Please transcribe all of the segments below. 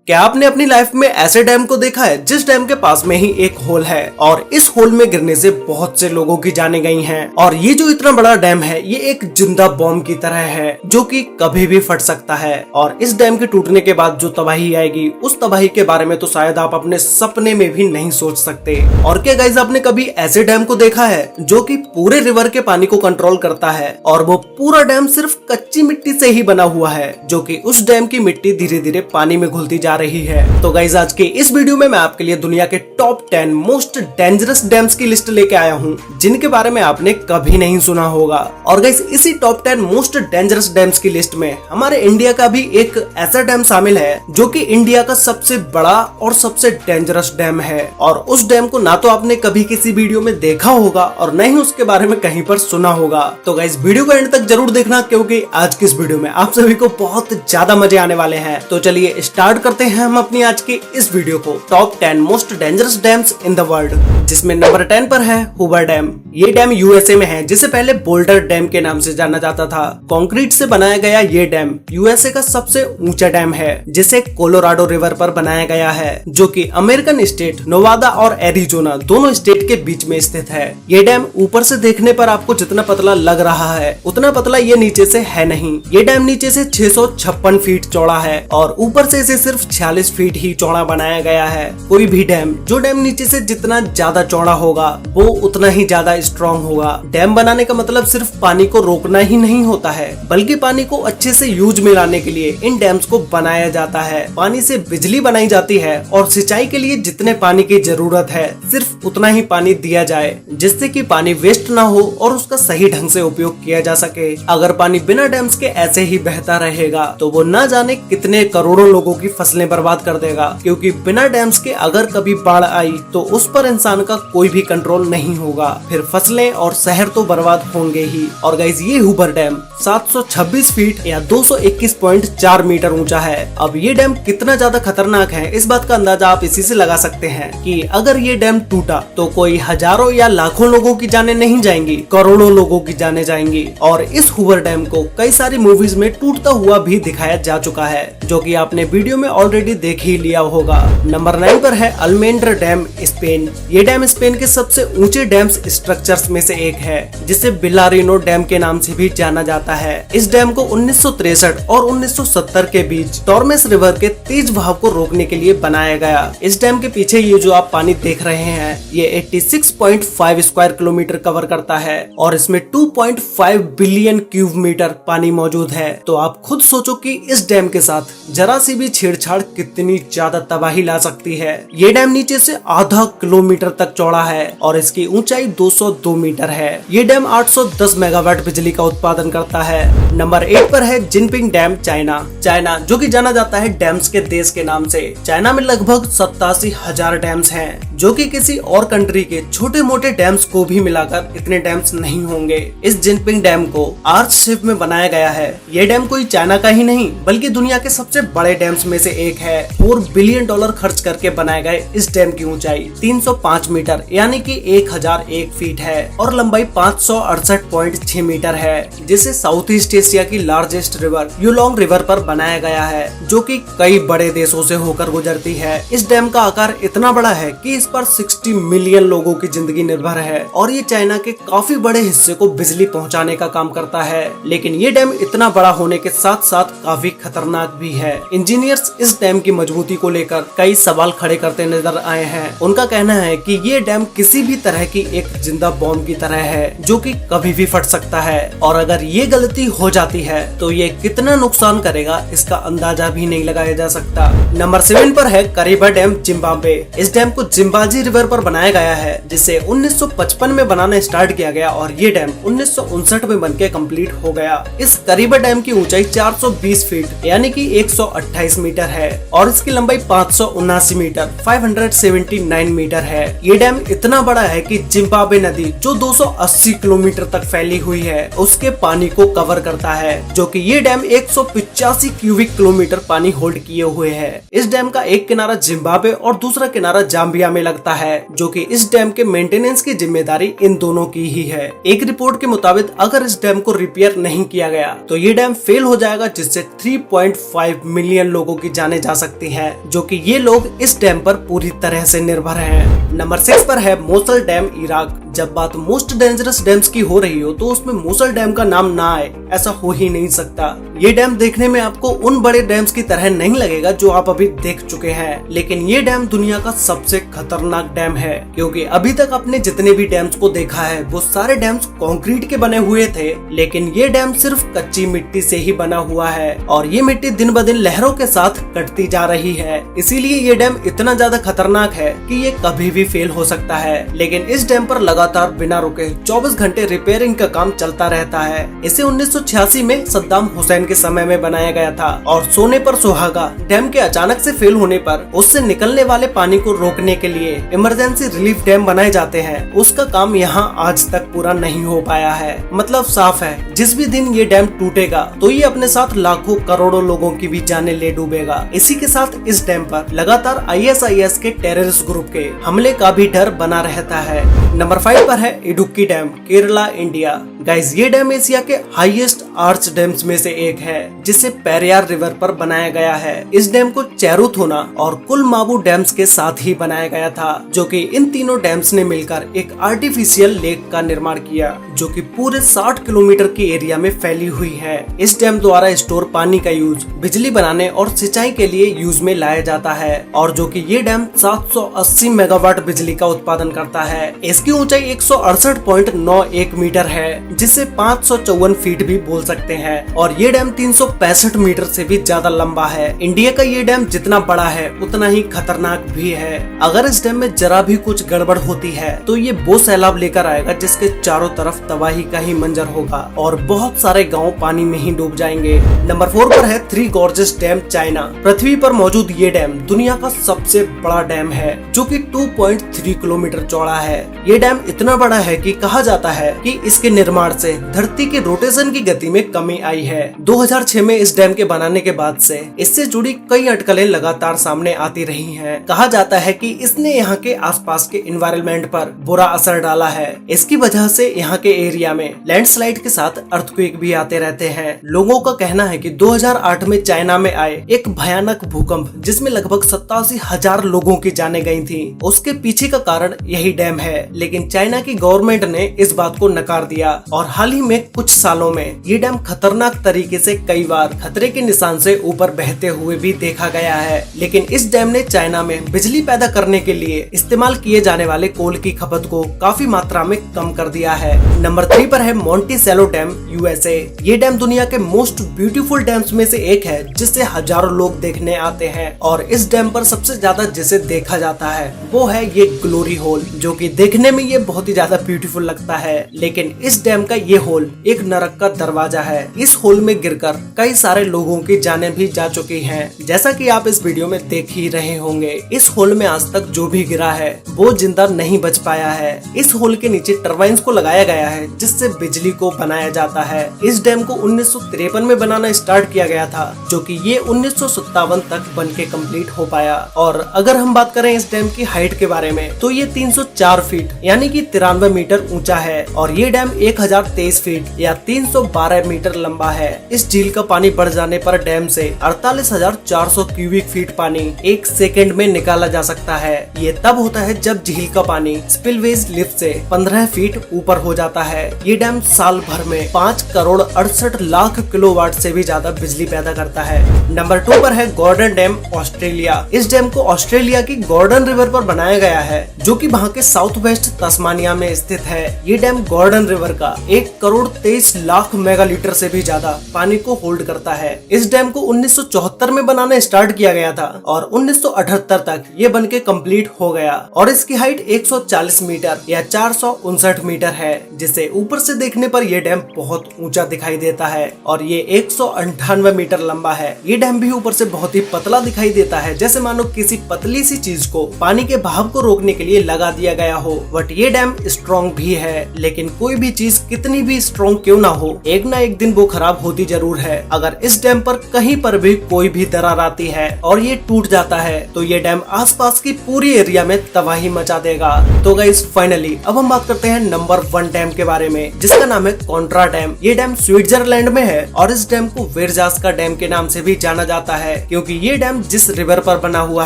क्या आपने अपनी लाइफ में ऐसे डैम को देखा है जिस डैम के पास में ही एक होल है और इस होल में गिरने से बहुत से लोगों की जानें गई हैं। और ये जो इतना बड़ा डैम है ये एक जिंदा बॉम्ब की तरह है जो कि कभी भी फट सकता है। और इस डैम के टूटने के बाद जो तबाही आएगी उस तबाही के बारे में तो शायद आप अपने सपने में भी नहीं सोच सकते। और क्या गाइस, आपने कभी ऐसे डैम को देखा है जो कि पूरे रिवर के पानी को कंट्रोल करता है और वो पूरा डैम सिर्फ कच्ची मिट्टी से ही बना हुआ है, जो कि उस डैम की मिट्टी धीरे धीरे पानी में घुलती जा रही है। तो गाइस, आज के इस वीडियो में मैं आपके लिए दुनिया के टॉप 10 मोस्ट डेंजरस डैम्स की लिस्ट लेके आया हूँ जिनके बारे में आपने कभी नहीं सुना होगा। और गाइस, इसी टॉप 10 मोस्ट डेंजरस डैम्स की लिस्ट में हमारे इंडिया का भी एक ऐसा डैम शामिल है जो कि इंडिया का सबसे बड़ा और सबसे डेंजरस डैम है। और उस डैम को ना तो आपने कभी किसी वीडियो में देखा होगा और न ही उसके बारे में कहीं पर सुना होगा। तो गाइस, वीडियो को एंड तक जरूर देखना क्योंकि आज की इस वीडियो में आप सभी को बहुत ज्यादा मजे आने वाले हैं। तो चलिए स्टार्ट करते हैं हम अपनी आज के इस वीडियो को top 10 most dangerous dams in the world, जिसमें नंबर 10 पर है हूवर डैम। ये डैम यूएसए में है, जिसे पहले बोल्डर डैम के नाम से जाना जाता था। कंक्रीट से बनाया गया ये डैम यूएसए का सबसे ऊंचा डैम है, जिसे कोलोराडो रिवर पर बनाया गया है, जो कि अमेरिकन स्टेट नोवादा और एरिजोना दोनों स्टेट के बीच में स्थित है। ये डैम ऊपर से देखने पर आपको जितना पतला लग रहा है उतना पतला ये नीचे से है नहीं। ये डैम नीचे से 656 फीट चौड़ा है और ऊपर से इसे सिर्फ 46 फीट ही चौड़ा बनाया गया है। कोई भी डैम नीचे से जितना ज्यादा चौड़ा होगा वो उतना ही ज्यादा स्ट्रॉन्ग होगा। डैम बनाने का मतलब सिर्फ पानी को रोकना ही नहीं होता है, बल्कि पानी को अच्छे से यूज में लाने के लिए इन डैम्स को बनाया जाता है। पानी से बिजली बनाई जाती है और सिंचाई के लिए जितने पानी की जरूरत है सिर्फ उतना ही पानी दिया जाए, जिससे कि पानी वेस्ट ना हो और उसका सही ढंग से उपयोग किया जा सके। अगर पानी बिना डैम्स के ऐसे ही बहता रहेगा तो वो न जाने कितने करोड़ों लोगों की फसलें बर्बाद कर देगा, क्योंकि बिना डैम्स के अगर कभी बाढ़ आई तो उस पर इंसान का कोई भी कंट्रोल नहीं होगा, फिर फसलें और शहर तो बर्बाद होंगे ही। और गाइस, ये हूवर डैम 726 फीट या 221.4 मीटर ऊंचा है। अब ये डैम कितना ज्यादा खतरनाक है इस बात का अंदाजा आप इसी से लगा सकते हैं कि अगर ये डैम टूटा तो कोई हजारों या लाखों लोगों की जानें नहीं जाएंगी, करोड़ों लोगों की जानें जाएंगी। और इस हूवर डैम को कई सारी मूवीज में टूटता हुआ भी दिखाया जा चुका है, जो कि आपने वीडियो में ऑलरेडी देख ही लिया होगा। नंबर 9 पर है अल्मेंड्रा डैम, स्पेन। ये डैम स्पेन के सबसे ऊंचे डैम्स स्ट्रक्चर्स में से एक है, जिसे बिलारिनो डैम के नाम से भी जाना जाता है। इस डैम को 1963 और 1970 के बीच टॉर्मेस रिवर के तेज बहाव को रोकने के लिए बनाया गया। इस डैम के पीछे ये जो आप पानी देख रहे हैं ये 86.5 स्क्वायर किलोमीटर कवर करता है और इसमें 2.5 बिलियन क्यूब मीटर पानी मौजूद है। तो आप खुद सोचो कि इस डैम के साथ जरा सी भी छेड़छाड़ कितनी ज्यादा तबाही ला सकती है। ये डैम नीचे से आधा किलोमीटर तक चौड़ा है और इसकी ऊंचाई 202 मीटर है। ये डैम 810 मेगावाट बिजली का उत्पादन करता है। नंबर 8 पर है जिनपिंग डैम, चाइना जो कि जाना जाता है डैम्स के देश के नाम से। चाइना में लगभग 87,000 डैम्स हैं, जो कि किसी और कंट्री के छोटे मोटे डैम्स को भी मिलाकर इतने डैम्स नहीं होंगे। इस जिनपिंग डैम को आर्च शेप में बनाया गया है। ये डैम कोई चाइना का ही नहीं बल्कि दुनिया के सबसे बड़े डैम्स में से एक है। $4 बिलियन खर्च करके बनाए गए इस डैम की ऊंचाई 305 मीटर यानी कि 1001 फीट है और लंबाई 568.6 मीटर है, जिसे साउथ ईस्ट एशिया की लार्जेस्ट रिवर यूलोंग रिवर पर बनाया गया है, जो कि कई बड़े देशों से होकर गुजरती है। इस डैम का आकार इतना बड़ा है कि इस पर 60 मिलियन लोगों की जिंदगी निर्भर है और ये चाइना के काफी बड़े हिस्से को बिजली पहुंचाने का काम करता है। लेकिन ये डैम इतना बड़ा होने के साथ साथ काफी खतरनाक भी है। इंजीनियर्स इस डैम की मजबूती को लेकर कई सवाल खड़े करते नजर आए हैं। उनका कहना है कि ये डैम किसी भी तरह की एक जिंदा बॉम्ब की तरह है, जो कि कभी भी फट सकता है और अगर ये गलती हो जाती है तो ये कितना नुकसान करेगा इसका अंदाजा भी नहीं लगाया जा सकता। नंबर 7 पर है करीबा डैम, जिम्बाब्वे। इस डैम को जिम्बाजी रिवर पर बनाया गया है, जिसे 1955 में बनाना स्टार्ट किया गया और ये डैम 1959 में बनके कंप्लीट हो गया। इस करीबा डैम की ऊंचाई 420 फीट यानी कि 128 मीटर है और इसकी लंबाई 579 मीटर 579 मीटर है। ये डैम इतना बड़ा है कि जिम्बाब्वे नदी जो 280 किलोमीटर तक फैली हुई है उसके पानी को कवर करता है, जो कि ये डैम 185 क्यूबिक किलोमीटर पानी होल्ड किए हुए है। इस डैम का एक किनारा जिम्बाब्वे और दूसरा किनारा जाम्बिया में लगता है, जो कि इस डैम के मेंटेनेंस की जिम्मेदारी इन दोनों की ही है। एक रिपोर्ट के मुताबिक अगर इस डैम को रिपेयर नहीं किया गया तो ये डैम फेल हो जाएगा, जिससे 3.5 मिलियन लोगों की जाने जा सकती है, जो कि ये लोग इस डैम पर पूरी तरह से निर्भर हैं। नंबर 6 पर है मोसल डैम, इराक। जब बात मोस्ट डेंजरस डैम्स की हो रही हो तो उसमें मोसल डैम का नाम ना आए ऐसा हो ही नहीं सकता। ये डैम देखने में आपको उन बड़े डैम्स की तरह नहीं लगेगा जो आप अभी देख चुके हैं, लेकिन ये डैम दुनिया का सबसे खतरनाक डैम है, क्योंकि अभी तक आपने जितने भी डैम्स को देखा है वो सारे डैम्स कंक्रीट के बने हुए थे, लेकिन ये डैम सिर्फ कच्ची मिट्टी से ही बना हुआ है और ये मिट्टी दिन ब दिन लहरों के साथ कटती जा रही है। इसीलिए ये डैम इतना ज्यादा खतरनाक है कि ये कभी भी फेल हो सकता है। लेकिन इस डैम पर लगातार बिना रुके 24 घंटे रिपेयरिंग का काम चलता रहता है। इसे 1986 में सद्दाम हुसैन के समय में बनाया गया था और सोने पर सुहागा डैम के अचानक से फेल होने पर उससे निकलने वाले पानी को रोकने के लिए इमरजेंसी रिलीफ डैम बनाए जाते हैं। उसका काम यहाँ आज तक पूरा नहीं हो पाया है। मतलब साफ है, जिस भी दिन ये डैम टूटेगा तो ये अपने साथ लाखों करोड़ों लोगों की भी जानें ले डूबेगा। इसी के साथ इस डैम पर लगातार ISIS के टेररिस्ट ग्रुप के हमले का भी डर बना रहता है। नंबर 5 पर है Idukki dam, Kerala, India. Guys, ये डैम एशिया के हाईएस्ट आर्च डैम्स में से एक है, जिसे पेरियार रिवर पर बनाया गया है। इस डैम को चेरुथोना और कुलमाबू डैम्स के साथ ही बनाया गया था, जो कि इन तीनों डैम्स ने मिलकर एक आर्टिफिशियल लेक का निर्माण किया, जो कि पूरे 60 किलोमीटर की एरिया में फैली हुई है। इस डैम द्वारा स्टोर पानी का यूज बिजली बनाने और सिंचाई के लिए यूज में लाया जाता है, और जो कि ये डैम 780 मेगावाट बिजली का उत्पादन करता है। इसकी ऊंचाई 168.91 मीटर है, जिसे 554 फीट भी बोल सकते हैं, और ये डैम 365 मीटर से भी ज्यादा लंबा है। इंडिया का ये डैम जितना बड़ा है उतना ही खतरनाक भी है। अगर इस डैम में जरा भी कुछ गड़बड़ होती है तो ये वो सैलाब लेकर आएगा जिसके चारों तरफ तबाही का ही मंजर होगा और बहुत सारे गांव पानी में ही डूब जाएंगे। नंबर 4 पर है थ्री गॉर्जेस डैम, चाइना। पृथ्वी पर मौजूद ये डैम दुनिया का सबसे बड़ा डैम है, जो कि 2.3 किलोमीटर चौड़ा है। ये डैम इतना बड़ा है कि कहा जाता है कि इसके निर्माण से धरती के रोटेशन की गति में कमी आई है। 2006 में इस डैम के बनाने के बाद से इससे जुड़ी कई अटकलें लगातार सामने आती रही हैं। कहा जाता है कि इसने यहाँ के आसपास के एनवायरनमेंट पर बुरा असर डाला है। इसकी वजह से यहाँ के एरिया में लैंडस्लाइड के साथ अर्थक्वेक भी आते रहते हैं। लोगों का कहना है कि 2008 में चाइना में आए एक भयानक भूकंप, जिसमें लगभग 87,000 लोगों की जानें गई थी, उसके पीछे का कारण यही डैम है। लेकिन चाइना की गवर्नमेंट ने इस बात को नकार दिया और हाल ही में कुछ सालों में ये डैम खतरनाक तरीके से कई बार खतरे के निशान से ऊपर बहते हुए भी देखा गया है। लेकिन इस डैम ने चाइना में बिजली पैदा करने के लिए इस्तेमाल किए जाने वाले कोल की खपत को काफी मात्रा में कम कर दिया है। नंबर 3 पर है मोंटिसेलो डैम, USA। ये डैम दुनिया के मोस्ट ब्यूटीफुल डैम्स में से एक है, जिसे हजारों लोग देखने आते हैं, और इस डैम पर सबसे ज्यादा जिसे देखा जाता है वो है ये ग्लोरी होल, जो कि देखने में ये बहुत ही ज्यादा ब्यूटीफुल लगता है। लेकिन इस डैम का ये होल एक नरक का दरवाजा है। इस होल में गिरकर कई सारे लोगों की जानें भी जा चुकी हैं, जैसा कि आप इस वीडियो में देख ही रहे होंगे। इस होल में आज तक जो भी गिरा है वो जिंदा नहीं बच पाया है। इस होल के नीचे टरबाइन्स को लगाया गया है, जिससे बिजली को बनाया जाता है। इस डैम को 1953 में बनाना स्टार्ट किया गया था, जो कि ये 1957 तक बन के कम्प्लीट हो पाया। और अगर हम बात करें इस डैम की हाइट के बारे में तो ये 304 फीट यानी कि 93 मीटर ऊंचा है, और ये डैम 1023 फीट या 312 मीटर लंबा है। इस झील का पानी बढ़ जाने पर डैम से 48,400 क्यूबिक फीट पानी 1 सेकेंड में निकाला जा सकता है। ये तब होता है जब झील का पानी स्पिलवेज लिफ्ट से 15 फीट ऊपर हो जाता है। ये डैम साल भर में 5 करोड़ 68 लाख किलोवाट से भी ज्यादा बिजली पैदा करता है। नंबर 2 पर है गॉर्डन डैम, ऑस्ट्रेलिया। इस डैम को ऑस्ट्रेलिया की गॉर्डन रिवर पर बनाया गया है, जो कि वहाँ के साउथ वेस्ट तस्मानिया में स्थित है। ये डैम गॉर्डन रिवर का 1 करोड़ 23 लाख मेगालीटर से भी ज्यादा पानी को होल्ड करता है। इस डैम को 1974 में बनाना स्टार्ट किया गया था और 1978 तक ये बनके कंप्लीट हो गया, और इसकी हाइट 140 मीटर या 459 मीटर है, जिसे ऊपर से देखने पर यह डैम बहुत ऊंचा दिखाई देता है, और ये 198 मीटर लंबा है। ये डैम भी ऊपर से बहुत ही पतला दिखाई देता है, जैसे मानो किसी पतली सी चीज को पानी के बहाव को रोकने के लिए लगा दिया गया हो। बट ये डैम स्ट्रॉन्ग भी है, लेकिन कोई भी चीज कितनी भी स्ट्रॉन्ग क्यों ना हो, एक ना एक दिन वो खराब होती जरूर है। अगर इस डैम पर कहीं पर भी कोई भी दरार आती है और ये टूट जाता है तो ये डैम आसपास की पूरी एरिया में तबाही मचा देगा। तो गाइस फाइनली अब हम बात करते हैं नंबर 1 डैम के बारे में, जिसका नाम है कोंट्रा डैम। ये डैम स्विट्जरलैंड में है और इस डैम को वेरजास्का डैम के नाम से भी जाना जाता है, क्योंकि ये डैम जिस रिवर पर बना हुआ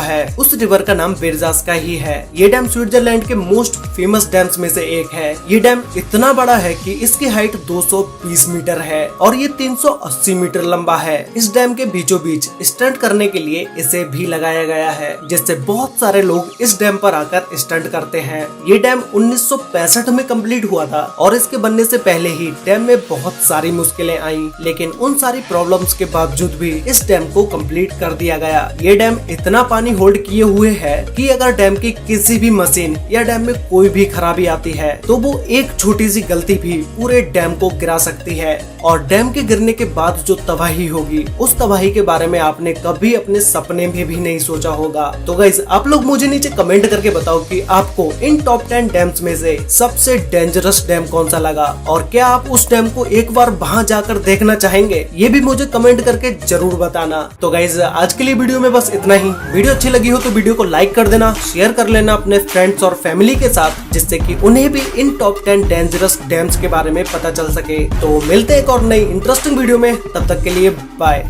है उस रिवर का नाम वेरजास्का ही है। ये डैम स्विट्जरलैंड के मोस्ट फेमस डैम्स में से एक है। ये डैम इतना बड़ा है कि इसकी हाइट 220 मीटर है और ये 380 मीटर लंबा है। इस डैम के बीचों बीच स्टंट करने के लिए इसे भी लगाया गया है, जिससे बहुत सारे लोग इस डैम पर आकर स्टंट करते हैं। ये डैम 1965 में कंप्लीट हुआ था और इसके बनने से पहले ही डैम में बहुत सारी मुश्किलें आईं, लेकिन उन सारी प्रॉब्लम्स के बावजूद भी इस डैम को कंप्लीट कर दिया गया। ये डैम इतना पानी होल्ड किए हुए है कि अगर डैम की किसी भी मशीन या डैम में कोई भी खराबी आती है तो वो एक छोटी सी गलती भी पूरे डैम को गिरा सकती है। और डैम के गिरने के बाद जो तबाही होगी, उस तबाही के बारे में आपने कभी अपने सपने में भी नहीं सोचा होगा। तो गाइस आप लोग मुझे नीचे कमेंट करके बताओ कि आपको इन टॉप 10 डैम्स में से सबसे डेंजरस डैम कौन सा लगा, और क्या आप उस डैम को एक बार वहां जाकर देखना चाहेंगे, ये भी मुझे कमेंट करके जरूर बताना। तो गाइस आज के लिए वीडियो में बस इतना ही। वीडियो अच्छी लगी हो तो वीडियो को लाइक कर देना, शेयर कर लेना अपने फ्रेंड्स और फैमिली के साथ, जिससे कि उन्हें भी इन टॉप 10 डेंजरस डैम्स के बारे में पता चल सके। तो मिलते हैं एक और नई इंटरेस्टिंग वीडियो में, तब तक के लिए बाय।